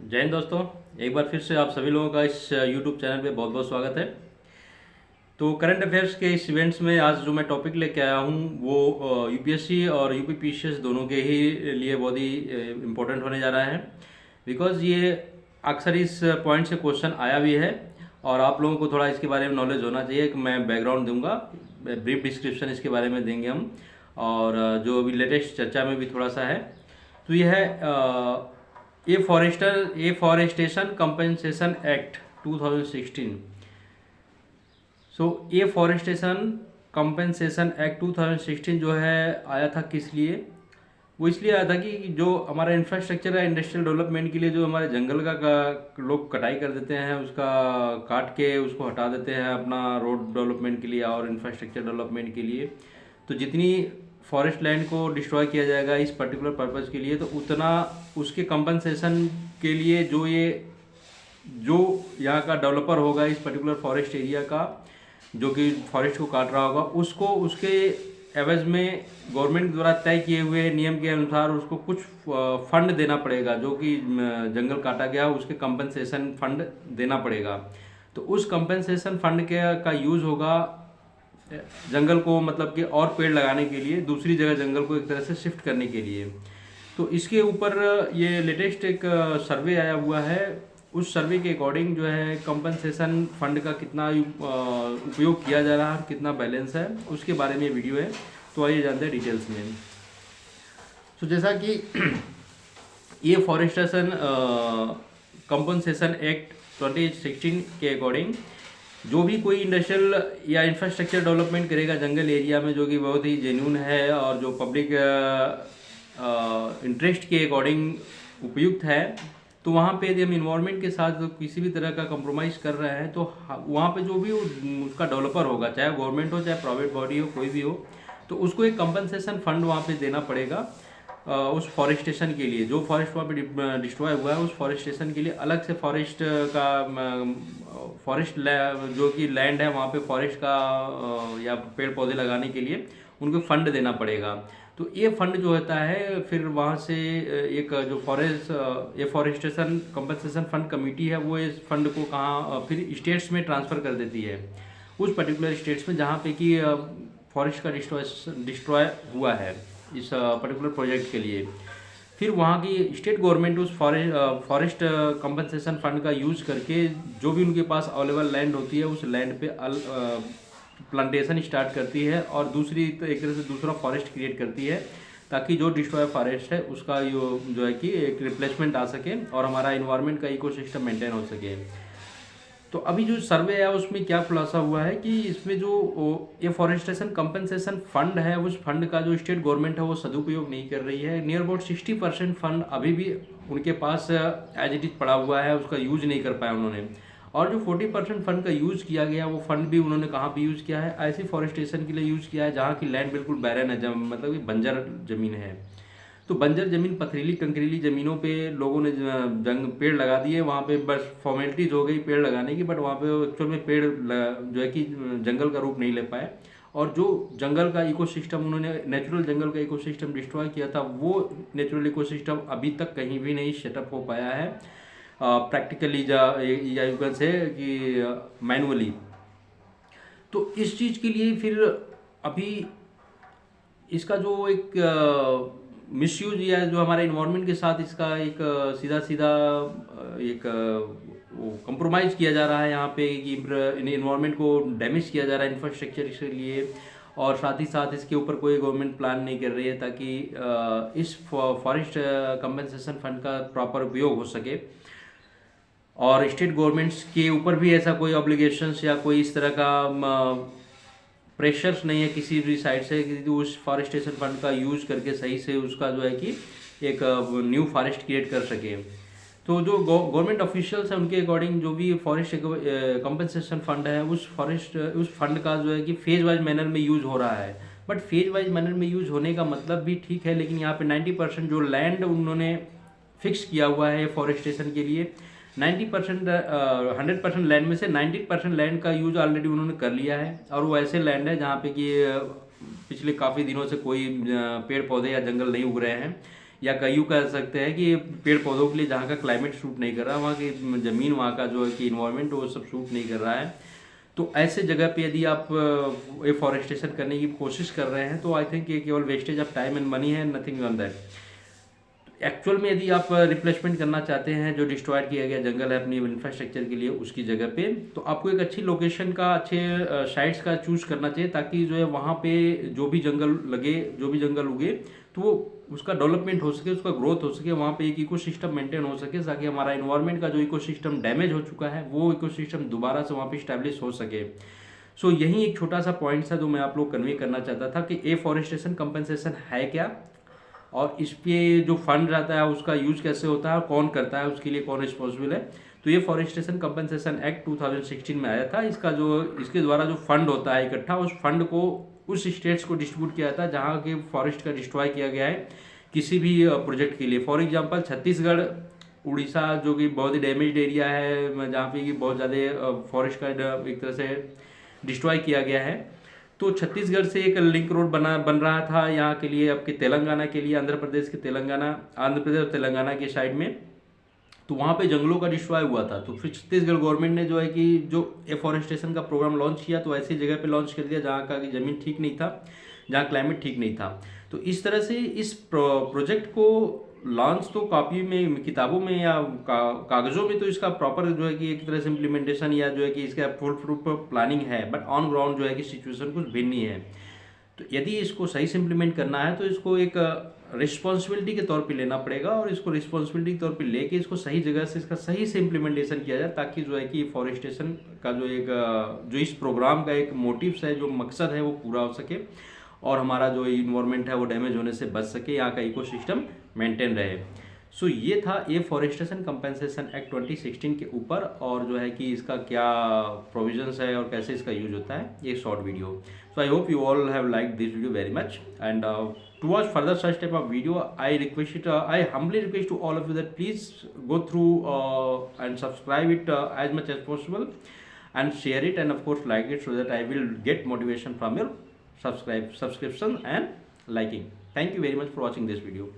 जय हिंद दोस्तों। एक बार फिर से आप सभी लोगों का इस YouTube चैनल पे बहुत बहुत स्वागत है। तो करंट अफेयर्स के इस इवेंट्स में आज जो मैं टॉपिक लेके आया हूँ वो यूपीएससी और यूपीपीसीएस दोनों के ही लिए बहुत ही इम्पोर्टेंट होने जा रहा है। बिकॉज ये अक्सर इस पॉइंट से क्वेश्चन आया भी है और आप लोगों को थोड़ा इसके बारे में नॉलेज होना चाहिए कि मैं बैकग्राउंड दूंगा, ब्रीफ डिस्क्रिप्शन इसके बारे में देंगे हम, और जो अभी लेटेस्ट चर्चा में भी थोड़ा सा है। तो ये है ए फॉरेस्टेशन कंपनसेशन एक्ट 2016। सो ए फॉरेस्टेशन कंपनसेशन एक्ट 2016 जो है आया था किस लिए? वो इसलिए आया था कि जो हमारा इंफ्रास्ट्रक्चर है इंडस्ट्रियल डेवलपमेंट के लिए, जो हमारे जंगल का लोग कटाई कर देते हैं, उसका काट के उसको हटा देते हैं अपना रोड डेवलपमेंट के लिए और इंफ्रास्ट्रक्चर डेवलपमेंट के लिए। तो जितनी फॉरेस्ट लैंड को डिस्ट्रॉय किया जाएगा इस पर्टिकुलर पर्पज़ के लिए, तो उतना उसके कंपनसेशन के लिए जो यहाँ का डेवलपर होगा इस पर्टिकुलर फॉरेस्ट एरिया का, जो कि फॉरेस्ट को काट रहा होगा, उसको उसके एवज में गवर्नमेंट द्वारा तय किए हुए नियम के अनुसार उसको कुछ फंड देना पड़ेगा, जो कि जंगल काटा गया उसके कंपनसेशन फंड देना पड़ेगा। तो उस कंपनसेशन फंड के का यूज़ होगा जंगल को, मतलब कि और पेड़ लगाने के लिए, दूसरी जगह जंगल को एक तरह से शिफ्ट करने के लिए। तो इसके ऊपर ये लेटेस्ट एक सर्वे आया हुआ है। उस सर्वे के अकॉर्डिंग जो है कंपनसेशन फंड का कितना उपयोग किया जा रहा है, कितना बैलेंस है, उसके बारे में वीडियो है। तो आइए जानते हैं डिटेल्स में। तो जैसा कि ये फॉरेस्टेशन कंपनसेशन एक्ट 2016 के अकॉर्डिंग जो भी कोई इंडस्ट्रियल या इंफ्रास्ट्रक्चर डेवलपमेंट करेगा जंगल एरिया में, जो कि बहुत ही जेन्यून है और जो पब्लिक इंटरेस्ट के अकॉर्डिंग उपयुक्त है, तो वहाँ पे यदि हम इन्वायरमेंट के साथ किसी भी तरह का कंप्रोमाइज़ कर रहे हैं, तो वहाँ पे जो भी उसका डेवलपर होगा, चाहे गवर्नमेंट हो चाहे प्राइवेट बॉडी हो, कोई भी हो, तो उसको एक कंपनसेशन फंड वहाँ पे देना पड़ेगा उस फॉरेस्टेशन के लिए। जो फॉरेस्ट वहाँ पे डिस्ट्रॉय हुआ है उस फॉरेस्टेशन के लिए अलग से फॉरेस्ट जो कि लैंड है वहाँ पे फॉरेस्ट का या पेड़ पौधे लगाने के लिए उनको फंड देना पड़ेगा। तो ये फंड जो होता है फिर वहाँ से एक जो फॉरेस्टेशन कंपनसेशन फंड कमेटी है, वो इस फंड को कहाँ फिर स्टेट्स में ट्रांसफ़र कर देती है, उस पर्टिकुलर स्टेट्स में जहाँ पे कि फॉरेस्ट का डिस्ट्रॉय हुआ है इस पर्टिकुलर प्रोजेक्ट के लिए। फिर वहाँ की स्टेट गवर्नमेंट उस फॉरेस्ट कंपनसेशन फंड का यूज़ करके जो भी उनके पास अवेलेबल लैंड होती है उस लैंड पे प्लांटेशन स्टार्ट करती है और एक तरह से दूसरा फॉरेस्ट क्रिएट करती है, ताकि जो डिस्ट्रॉय फॉरेस्ट है उसका जो है कि एक रिप्लेसमेंट आ सके और हमारा इन्वायरमेंट का इकोसिस्टम मेंटेन हो सके। तो अभी जो सर्वे है उसमें क्या खुलासा हुआ है कि इसमें जो ये फॉरेस्टेशन कंपनसेशन फंड है, उस फंड का जो स्टेट गवर्नमेंट है वो सदुपयोग नहीं कर रही है। नियर अबाउट 60% फंड अभी भी उनके पास एज इट इज पड़ा हुआ है, उसका यूज नहीं कर पाया उन्होंने। और जो 40% फंड का यूज़ किया गया, वो फंड भी उन्होंने कहाँ पे यूज़ किया है? ऐसी फॉरेस्टेशन के लिए यूज़ किया है जहाँ की लैंड बिल्कुल बैरन है, मतलब कि बंजर ज़मीन है। तो बंजर ज़मीन, पथरीली कंकरीली ज़मीनों पे लोगों ने पेड़ लगा दिए, वहाँ पे बस फॉर्मेलिटीज़ हो गई पेड़ लगाने की, बट वहाँ पे एक्चुअल में पेड़ जो है कि जंगल का रूप नहीं ले पाए। और जो जंगल का इकोसिस्टम उन्होंने, नेचुरल जंगल का इकोसिस्टम डिस्ट्रॉय किया था, वो नेचुरल इकोसिस्टम अभी तक कहीं भी नहीं सेटअप हो पाया है प्रैक्टिकली या यू कैन से कि मैनुअली। तो इस चीज़ के लिए फिर अभी इसका जो एक मिसयूज या जो हमारे इन्वायरमेंट के साथ इसका एक सीधा सीधा एक कंप्रोमाइज़ किया जा रहा है यहाँ पे, कि इन्वायरमेंट को डैमेज किया जा रहा है इंफ्रास्ट्रक्चर के लिए, और साथ ही साथ इसके ऊपर कोई गवर्नमेंट प्लान नहीं कर रही है ताकि इस फॉरेस्ट कंपनसेशन फंड का प्रॉपर उपयोग हो सके। और स्टेट गवर्नमेंट्स के ऊपर भी ऐसा कोई ऑब्लिगेशंस या कोई इस तरह का प्रेशर्स नहीं है किसी भी साइड से कि उस फॉरेस्टेशन फंड का यूज करके सही से उसका जो है कि एक न्यू फॉरेस्ट क्रिएट कर सके। तो जो गवर्नमेंट ऑफिशियल्स हैं उनके अकॉर्डिंग जो भी फॉरेस्ट कंपनसेशन फंड है उस फंड का जो है कि फेज वाइज मैनर में यूज हो रहा है। बट फेज वाइज मैनर में यूज होने का मतलब भी ठीक है, लेकिन यहाँ पे 90% जो लैंड उन्होंने फिक्स किया हुआ है फॉरेस्टेशन के लिए, 90% 100% लैंड में से 90% लैंड का यूज ऑलरेडी उन्होंने कर लिया है। और वो ऐसे लैंड है जहाँ पे कि पिछले काफ़ी दिनों से कोई पेड़ पौधे या जंगल नहीं उग रहे हैं, या कईयों कह सकते हैं कि पेड़ पौधों के लिए जहाँ का क्लाइमेट सूट नहीं कर रहा, वहाँ की ज़मीन, वहाँ का जो है कि इन्वायरमेंट वो सब सूट नहीं कर रहा है। तो ऐसे जगह पे यदि आप एफॉरेस्टेशन करने की कोशिश कर रहे हैं तो आई थिंक ये केवल wastage of time and money है, नथिंग ऑन दैट। एक्चुअल में यदि आप रिप्लेसमेंट करना चाहते हैं जो डिस्ट्रॉयड किया गया जंगल है अपनी इंफ्रास्ट्रक्चर के लिए उसकी जगह पे, तो आपको एक अच्छी लोकेशन का, अच्छे साइट्स का चूज करना चाहिए, ताकि जो है वहाँ पे जो भी जंगल लगे, जो भी जंगल उगे, तो वो उसका डेवलपमेंट हो सके, उसका ग्रोथ हो सके, वहाँ पे एक इकोसिस्टम मेंटेन हो सके, ताकि हमारा इन्वायरमेंट का जो इकोसिस्टम डैमेज हो चुका है वो इकोसिस्टम दोबारा से वहाँ पे स्टैब्लिश हो सके। सो यही एक छोटा सा पॉइंट था जो मैं आप लोग कन्वे करना चाहता था कि एफॉरेस्टेशन कंपनसेशन है क्या, और इस पे जो फंड रहता है उसका यूज कैसे होता है और कौन करता है, उसके लिए कौन रिस्पॉन्सिबल है। तो ये फॉरेस्टेशन कंपनसेशन एक्ट 2016 में आया था। इसके द्वारा जो फंड होता है इकट्ठा, उस फंड को उस स्टेट्स को डिस्ट्रीब्यूट किया जाता है जहाँ के फॉरेस्ट का डिस्ट्रॉय किया गया है किसी भी प्रोजेक्ट के लिए। फॉर एग्जाम्पल छत्तीसगढ़, उड़ीसा जो कि बहुत ही डैमेज एरिया है, जहाँ पे कि बहुत ज़्यादा फॉरेस्ट का एक तरह से डिस्ट्रॉय किया गया है, तो छत्तीसगढ़ से एक लिंक रोड बन रहा था यहाँ के लिए, आपके तेलंगाना के लिए, आंध्र प्रदेश और तेलंगाना के साइड में। तो वहाँ पे जंगलों का डिस्ट्रॉय हुआ था। तो फिर छत्तीसगढ़ गवर्नमेंट ने जो है कि जो एफॉरेस्टेशन का प्रोग्राम लॉन्च किया, तो ऐसी जगह पे लॉन्च कर दिया जहाँ का ज़मीन ठीक नहीं था, जहाँ क्लाइमेट ठीक नहीं था। तो इस तरह से इस प्रोजेक्ट को लॉन्च तो कॉपी में, किताबों में या कागज़ों में तो इसका प्रॉपर जो है कि एक तरह से इम्प्लीमेंटेशन या जो है कि इसका फुल प्रूफ प्लानिंग है, बट ऑन ग्राउंड जो है कि सिचुएशन कुछ भिन्न ही है। तो यदि इसको सही से इम्प्लीमेंट करना है तो इसको एक रिस्पॉन्सिबिलिटी के तौर पे लेना पड़ेगा, और इसको रिस्पॉन्सिबिलिटी के तौर पे लेके इसको सही जगह से इसका सही से इम्प्लीमेंटेशन किया जाए, ताकि जो है कि फॉरेस्टेशन का जो इस प्रोग्राम का एक मोटिव्स है, जो मकसद है, वो पूरा हो सके और हमारा जो इन्वायरमेंट है वो डैमेज होने से बच सके, यहाँ का इकोसिस्टम मेंटेन रहे। सो ये था एफॉरेस्टेशन कंपनसेशन एक्ट 2016 के ऊपर, और जो है कि इसका क्या प्रोविजंस है और कैसे इसका यूज होता है, ये short video. So I hope you all have like this video very much, and to watch further such type of video, I humbly request to all of you that please go through and subscribe it as much as possible, and share it, and of course like it, so that I will get motivation from your subscription and liking. Thank you very much for watching this video.